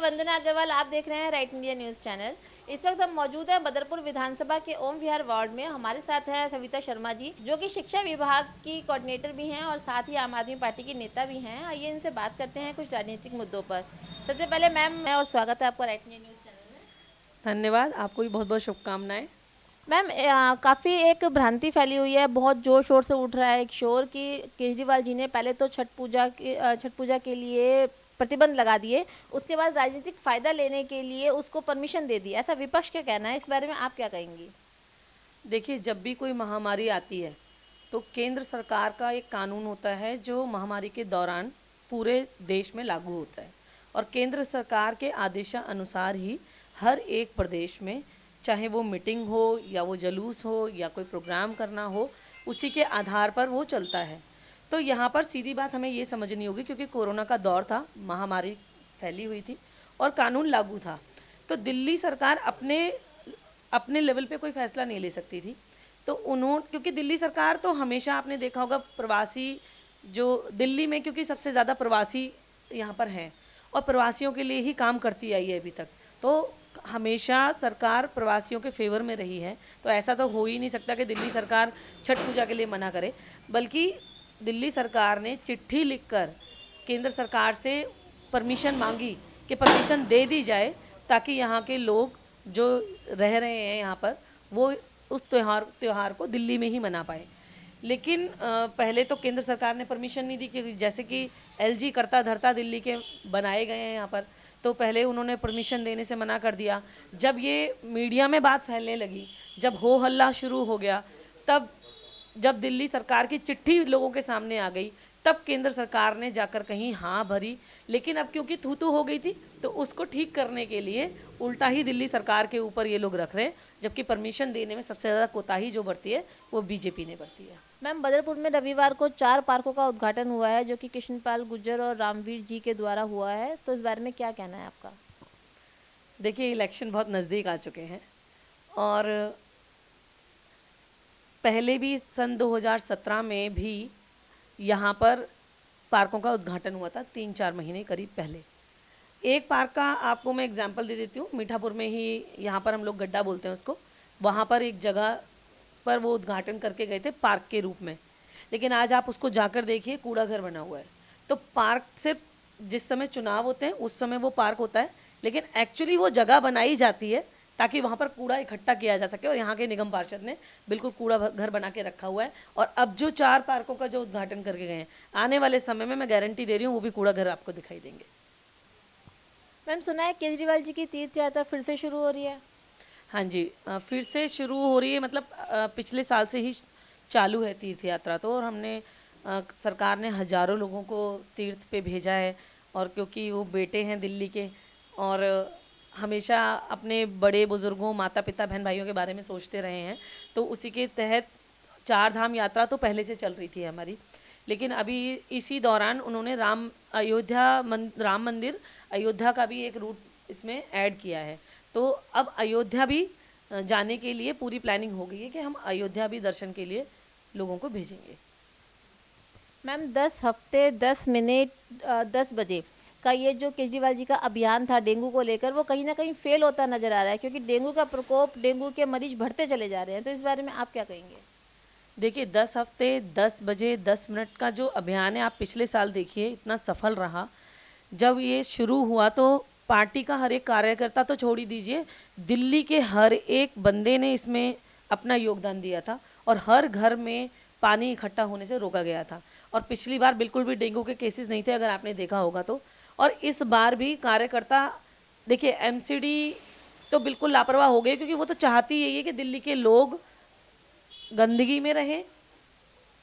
वंदना अग्रवाल, आप देख रहे हैं राइट इंडिया न्यूज़ चैनल। इस वक्त हम मौजूद हैं बदरपुर विधानसभा के ओम विहार वार्ड में। हमारे साथ है सविता शर्मा जी, जो कि शिक्षा विभाग की कोऑर्डिनेटर भी हैं और साथ ही आम आदमी पार्टी की नेता भी हैं। आइए इनसे बात करते हैं कुछ राजनीतिक मुद्दों पर। सबसे पहले मैम, और स्वागत है आपका राइट इंडिया न्यूज़ चैनल में। धन्यवाद, आपको भी बहुत बहुत शुभकामनाएं। मैम, काफ़ी एक भ्रांति फैली हुई है, बहुत जोर शोर से उठ रहा है एक शोर कि केजरीवाल जी ने पहले तो छठ पूजा के लिए प्रतिबंध लगा दिए, उसके बाद राजनीतिक फ़ायदा लेने के लिए उसको परमिशन दे दी। ऐसा विपक्ष क्या कहना है, इस बारे में आप क्या कहेंगी? देखिए, जब भी कोई महामारी आती है तो केंद्र सरकार का एक कानून होता है जो महामारी के दौरान पूरे देश में लागू होता है, और केंद्र सरकार के आदेशानुसार ही हर एक प्रदेश में, चाहे वो मीटिंग हो या वो जुलूस हो या कोई प्रोग्राम करना हो, उसी के आधार पर वो चलता है। तो यहाँ पर सीधी बात हमें ये समझनी होगी, क्योंकि कोरोना का दौर था, महामारी फैली हुई थी और कानून लागू था, तो दिल्ली सरकार अपने अपने लेवल पे कोई फैसला नहीं ले सकती थी। तो उन्होंने, क्योंकि दिल्ली सरकार तो हमेशा आपने देखा होगा प्रवासी, जो दिल्ली में क्योंकि सबसे ज़्यादा प्रवासी यहाँ पर हैं और प्रवासियों के लिए ही काम करती आई है अभी तक, तो हमेशा सरकार प्रवासियों के फेवर में रही है। तो ऐसा तो हो ही नहीं सकता कि दिल्ली सरकार छठ पूजा के लिए मना करे, बल्कि दिल्ली सरकार ने चिट्ठी लिखकर केंद्र सरकार से परमिशन मांगी कि परमिशन दे दी जाए, ताकि यहाँ के लोग जो रह रहे हैं यहाँ पर वो उस त्यौहार को दिल्ली में ही मना पाए। लेकिन पहले तो केंद्र सरकार ने परमिशन नहीं दी, क्योंकि जैसे कि एलजी करता धरता दिल्ली के बनाए गए हैं यहाँ पर, तो पहले उन्होंने परमिशन देने से मना कर दिया। जब ये मीडिया में बात फैलने लगी, जब हो हल्ला शुरू हो गया, तब जब दिल्ली सरकार की चिट्ठी लोगों के सामने आ गई, तब केंद्र सरकार ने जाकर कहीं हाँ भरी। लेकिन अब क्योंकि थू थू हो गई थी, तो उसको ठीक करने के लिए उल्टा ही दिल्ली सरकार के ऊपर ये लोग रख रहे हैं, जबकि परमिशन देने में सबसे ज़्यादा कोताही जो बरती है वो बीजेपी ने बरती है। मैम, बदरपुर में रविवार को 4 पार्कों का उद्घाटन हुआ है, जो कि कृष्णपाल गुर्जर और रामवीर जी के द्वारा हुआ है, तो इस बारे में क्या कहना है आपका? देखिए, इलेक्शन बहुत नज़दीक आ चुके हैं, और पहले भी सन 2017 में भी यहाँ पर पार्कों का उद्घाटन हुआ था, 3-4 महीने करीब पहले। एक पार्क का आपको मैं एग्जांपल दे देती हूँ, मीठापुर में ही, यहाँ पर हम लोग गड्ढा बोलते हैं उसको, वहाँ पर एक जगह पर वो उद्घाटन करके गए थे पार्क के रूप में। लेकिन आज आप उसको जाकर देखिए, कूड़ा घर बना हुआ है। तो पार्क सिर्फ जिस समय चुनाव होते हैं उस समय वो पार्क होता है, लेकिन एक्चुअली वो जगह बनाई जाती है ताकि वहाँ पर कूड़ा इकट्ठा किया जा सके, और यहाँ के निगम पार्षद ने बिल्कुल कूड़ा घर बना के रखा हुआ है। और अब जो 4 पार्कों का जो उद्घाटन करके गए हैं, आने वाले समय में मैं गारंटी दे रही हूँ वो भी कूड़ा घर आपको दिखाई देंगे। मैम, सुना है केजरीवाल जी की तीर्थ यात्रा फिर से शुरू हो रही है। हाँ जी, फिर से शुरू हो रही है, मतलब पिछले साल से ही चालू है तीर्थ यात्रा तो, और हमने सरकार ने हज़ारों लोगों को तीर्थ पे भेजा है। और क्योंकि वो बेटे हैं दिल्ली के, और हमेशा अपने बड़े बुज़ुर्गों, माता पिता, बहन भाइयों के बारे में सोचते रहे हैं, तो उसी के तहत 4 धाम यात्रा तो पहले से चल रही थी हमारी। लेकिन अभी इसी दौरान उन्होंने राम मंदिर अयोध्या का भी एक रूट इसमें ऐड किया है। तो अब अयोध्या भी जाने के लिए पूरी प्लानिंग हो गई है कि हम अयोध्या भी दर्शन के लिए लोगों को भेजेंगे। मैम, 10 हफ्ते 10 मिनट 10 बजे का ये जो केजरीवाल जी का अभियान था डेंगू को लेकर, वो कहीं ना कहीं फेल होता नजर आ रहा है, क्योंकि डेंगू का प्रकोप, डेंगू के मरीज बढ़ते चले जा रहे हैं, तो इस बारे में आप क्या कहेंगे? देखिए, 10 हफ्ते 10 बजे 10 मिनट का जो अभियान है, आप पिछले साल देखिए इतना सफल रहा। जब ये शुरू हुआ तो पार्टी का हर एक कार्यकर्ता तो छोड़ ही दीजिए, दिल्ली के हर एक बंदे ने इसमें अपना योगदान दिया था, और हर घर में पानी इकट्ठा होने से रोका गया था। और पिछली बार बिल्कुल भी डेंगू के केसेस नहीं थे, अगर आपने देखा होगा तो। और इस बार भी कार्यकर्ता, देखिए एमसीडी तो बिल्कुल लापरवाह हो गए, क्योंकि वो तो चाहती यही है कि दिल्ली के लोग गंदगी में रहें,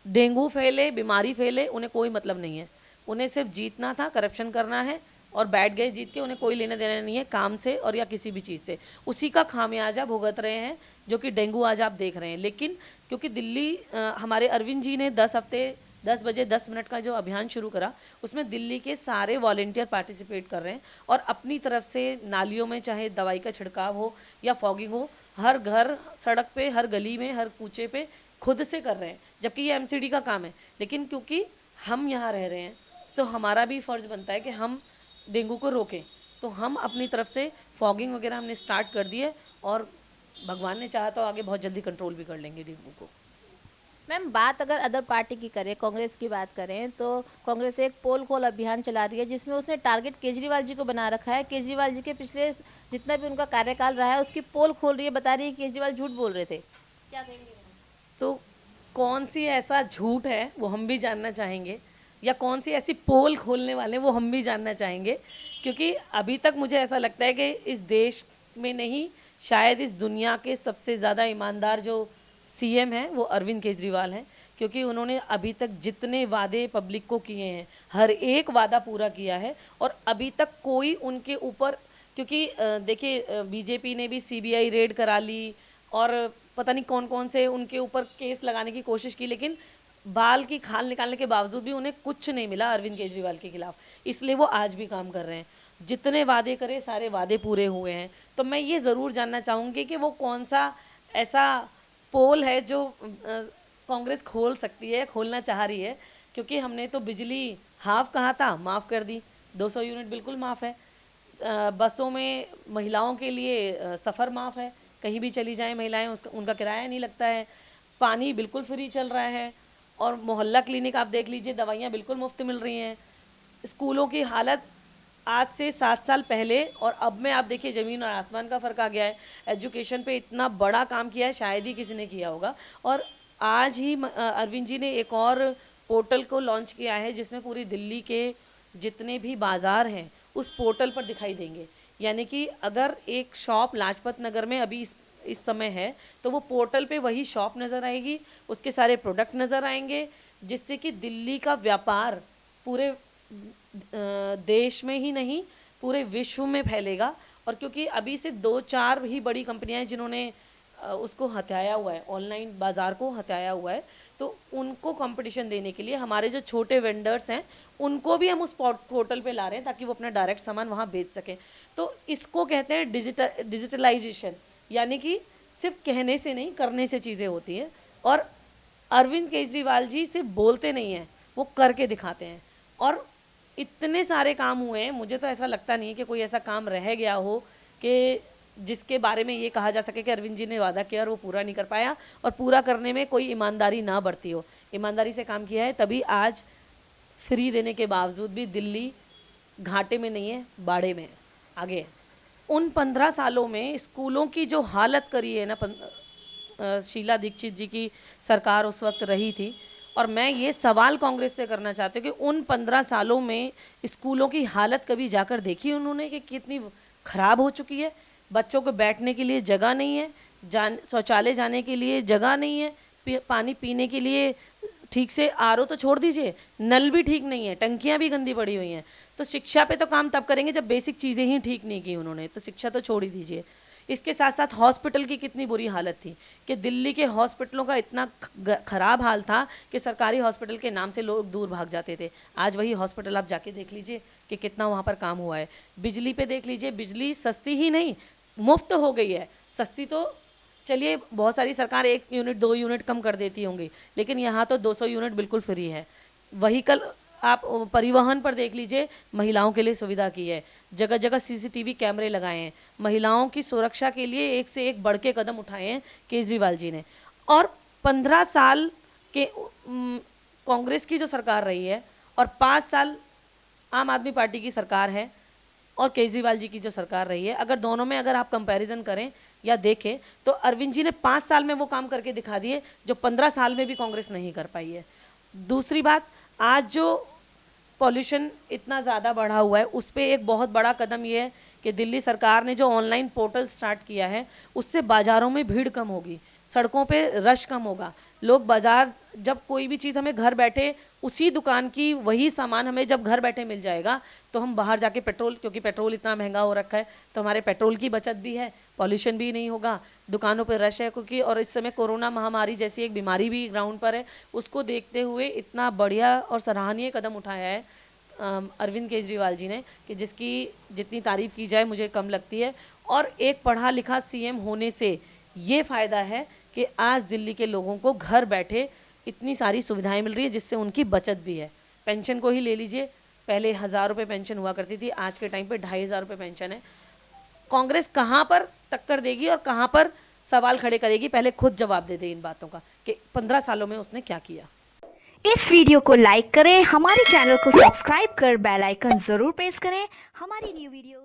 डेंगू फैले, बीमारी फैले, उन्हें कोई मतलब नहीं है। उन्हें सिर्फ जीतना था, करप्शन करना है, और बैठ गए जीत के, उन्हें कोई लेना देना नहीं है काम से और या किसी भी चीज़ से। उसी का खामियाजा भुगत रहे हैं, जो कि डेंगू आज आप देख रहे हैं। लेकिन क्योंकि दिल्ली, हमारे अरविंद जी ने 10 हफ्ते 10 बजे 10 मिनट का जो अभियान शुरू करा, उसमें दिल्ली के सारे वॉलेंटियर पार्टिसिपेट कर रहे हैं, और अपनी तरफ से नालियों में चाहे दवाई का छिड़काव हो या फॉगिंग हो, हर घर, सड़क पे, हर गली में, हर कूचे पे खुद से कर रहे हैं। जबकि ये एमसीडी का काम है, लेकिन क्योंकि हम यहाँ रह रहे हैं तो हमारा भी फ़र्ज़ बनता है कि हम डेंगू को रोकें। तो हम अपनी तरफ से फॉगिंग वगैरह हमने स्टार्ट कर दी है और भगवान ने चाहा तो आगे बहुत जल्दी कंट्रोल भी कर लेंगे डेंगू को। मैम बात अगर अदर पार्टी की करें, कांग्रेस की बात करें, तो कांग्रेस एक पोल खोल अभियान चला रही है जिसमें उसने टारगेट केजरीवाल जी को बना रखा है। केजरीवाल जी के पिछले जितना भी उनका कार्यकाल रहा है उसकी पोल खोल रही है, बता रही है कि केजरीवाल झूठ बोल रहे थे। क्या कहेंगे? तो कौन सी ऐसा झूठ है वो हम भी जानना चाहेंगे, या कौन सी ऐसी पोल खोलने वाले वो हम भी जानना चाहेंगे, क्योंकि अभी तक मुझे ऐसा लगता है कि इस देश में नहीं, शायद इस दुनिया के सबसे ज़्यादा ईमानदार जो सीएम हैं वो अरविंद केजरीवाल हैं, क्योंकि उन्होंने अभी तक जितने वादे पब्लिक को किए हैं हर एक वादा पूरा किया है। और अभी तक कोई उनके ऊपर, क्योंकि देखिए बीजेपी ने भी सीबीआई रेड करा ली और पता नहीं कौन कौन से उनके ऊपर केस लगाने की कोशिश की, लेकिन बाल की खाल निकालने के बावजूद भी उन्हें कुछ नहीं मिला अरविंद केजरीवाल के खिलाफ, इसलिए वो आज भी काम कर रहे हैं। जितने वादे करे सारे वादे पूरे हुए हैं। तो मैं ये ज़रूर जानना चाहूँगी कि वो कौन सा ऐसा पोल है जो कांग्रेस खोल सकती है, खोलना चाह रही है, क्योंकि हमने तो बिजली हाफ कहा था, माफ़ कर दी, 200 यूनिट बिल्कुल माफ़ है। बसों में महिलाओं के लिए सफ़र माफ़ है, कहीं भी चली जाएं महिलाएं, उसका उनका किराया नहीं लगता है। पानी बिल्कुल फ्री चल रहा है और मोहल्ला क्लिनिक आप देख लीजिए, दवाइयाँ बिल्कुल मुफ्त मिल रही हैं। स्कूलों की हालत आज से 7 साल पहले और अब में आप देखिए ज़मीन और आसमान का फ़र्क आ गया है। एजुकेशन पे इतना बड़ा काम किया है शायद ही किसी ने किया होगा। और आज ही अरविंद जी ने एक और पोर्टल को लॉन्च किया है जिसमें पूरी दिल्ली के जितने भी बाज़ार हैं उस पोर्टल पर दिखाई देंगे। यानी कि अगर एक शॉप लाजपत नगर में अभी इस समय है तो वो पोर्टल पे वही शॉप नज़र आएगी, उसके सारे प्रोडक्ट नज़र आएंगे, जिससे कि दिल्ली का व्यापार पूरे देश में ही नहीं पूरे विश्व में फैलेगा। और क्योंकि अभी से 2-4 ही बड़ी कंपनियां हैं जिन्होंने उसको हथियाया हुआ है, ऑनलाइन बाज़ार को हथियाया हुआ है, तो उनको कंपटीशन देने के लिए हमारे जो छोटे वेंडर्स हैं उनको भी हम उस पोर्टल पे ला रहे हैं ताकि वो अपना डायरेक्ट सामान वहाँ बेच सकें। तो इसको कहते हैं डिजिटलाइजेशन, यानी कि सिर्फ कहने से नहीं करने से चीज़ें होती हैं। और अरविंद केजरीवाल जी सिर्फ बोलते नहीं हैं, वो करके दिखाते हैं। और इतने सारे काम हुए हैं, मुझे तो ऐसा लगता नहीं है कि कोई ऐसा काम रह गया हो कि जिसके बारे में ये कहा जा सके कि अरविंद जी ने वादा किया और वो पूरा नहीं कर पाया और पूरा करने में कोई ईमानदारी ना बरती हो। ईमानदारी से काम किया है, तभी आज फ्री देने के बावजूद भी दिल्ली घाटे में नहीं है, बाड़े में आगे है। उन 15 सालों में स्कूलों की जो हालत करी है ना, शीला दीक्षित जी की सरकार उस वक्त रही थी, और मैं ये सवाल कांग्रेस से करना चाहती हूँ कि उन 15 सालों में स्कूलों की हालत कभी जाकर देखी उन्होंने कि कितनी ख़राब हो चुकी है। बच्चों को बैठने के लिए जगह नहीं है, शौचालय जाने के लिए जगह नहीं है, पानी पीने के लिए ठीक से आरओ तो छोड़ दीजिए, नल भी ठीक नहीं है, टंकियाँ भी गंदी पड़ी हुई हैं। तो शिक्षा पे तो काम तब करेंगे जब बेसिक चीज़ें ही ठीक नहीं की उन्होंने, तो शिक्षा तो छोड़ ही दीजिए। इसके साथ साथ हॉस्पिटल की कितनी बुरी हालत थी कि दिल्ली के हॉस्पिटलों का इतना ख़राब हाल था कि सरकारी हॉस्पिटल के नाम से लोग दूर भाग जाते थे। आज वही हॉस्पिटल आप जाके देख लीजिए कि कितना वहाँ पर काम हुआ है। बिजली पे देख लीजिए, बिजली सस्ती ही नहीं मुफ्त हो गई है। सस्ती तो चलिए बहुत सारी सरकार 1 यूनिट 2 यूनिट कम कर देती होंगी, लेकिन यहाँ तो 200 यूनिट बिल्कुल फ्री है। व्हीकल आप परिवहन पर देख लीजिए, महिलाओं के लिए सुविधा की है, जगह जगह सीसीटीवी कैमरे लगाए हैं, महिलाओं की सुरक्षा के लिए एक से एक बढ़ के कदम उठाए हैं केजरीवाल जी ने। और 15 साल के कांग्रेस की जो सरकार रही है और 5 साल आम आदमी पार्टी की सरकार है और केजरीवाल जी की जो सरकार रही है, अगर दोनों में अगर आप कंपैरिजन करें या देखें तो अरविंद जी ने 5 साल में वो काम करके दिखा दिए जो 15 साल में भी कांग्रेस नहीं कर पाई है। दूसरी बात, आज जो पॉल्यूशन इतना ज़्यादा बढ़ा हुआ है उस पर एक बहुत बड़ा कदम ये है कि दिल्ली सरकार ने जो ऑनलाइन पोर्टल स्टार्ट किया है उससे बाज़ारों में भीड़ कम होगी, सड़कों पे रश कम होगा। लोग बाज़ार, जब कोई भी चीज़ हमें घर बैठे उसी दुकान की वही सामान हमें जब घर बैठे मिल जाएगा तो हम बाहर जाके पेट्रोल, क्योंकि पेट्रोल इतना महंगा हो रखा है तो हमारे पेट्रोल की बचत भी है, पॉल्यूशन भी नहीं होगा, दुकानों पे रश है क्योंकि, और इस समय कोरोना महामारी जैसी एक बीमारी भी ग्राउंड पर है, उसको देखते हुए इतना बढ़िया और सराहनीय कदम उठाया है अरविंद केजरीवाल जी ने कि जिसकी जितनी तारीफ़ की जाए मुझे कम लगती है। और एक पढ़ा लिखा सीएम होने से ये फ़ायदा है कि आज दिल्ली के लोगों को घर बैठे इतनी सारी सुविधाएं मिल रही है जिससे उनकी बचत भी है। पेंशन को ही ले लीजिए, पहले 1000 रुपये पेंशन हुआ करती थी, आज के टाइम पे 2500 रुपये पेंशन है। कांग्रेस कहाँ पर टक्कर देगी और कहाँ पर सवाल खड़े करेगी, पहले खुद जवाब दे दे इन बातों का कि 15 सालों में उसने क्या किया। इस वीडियो को लाइक करें, हमारे चैनल को सब्सक्राइब कर बेल आइकन जरूर प्रेस करें हमारी न्यू वीडियो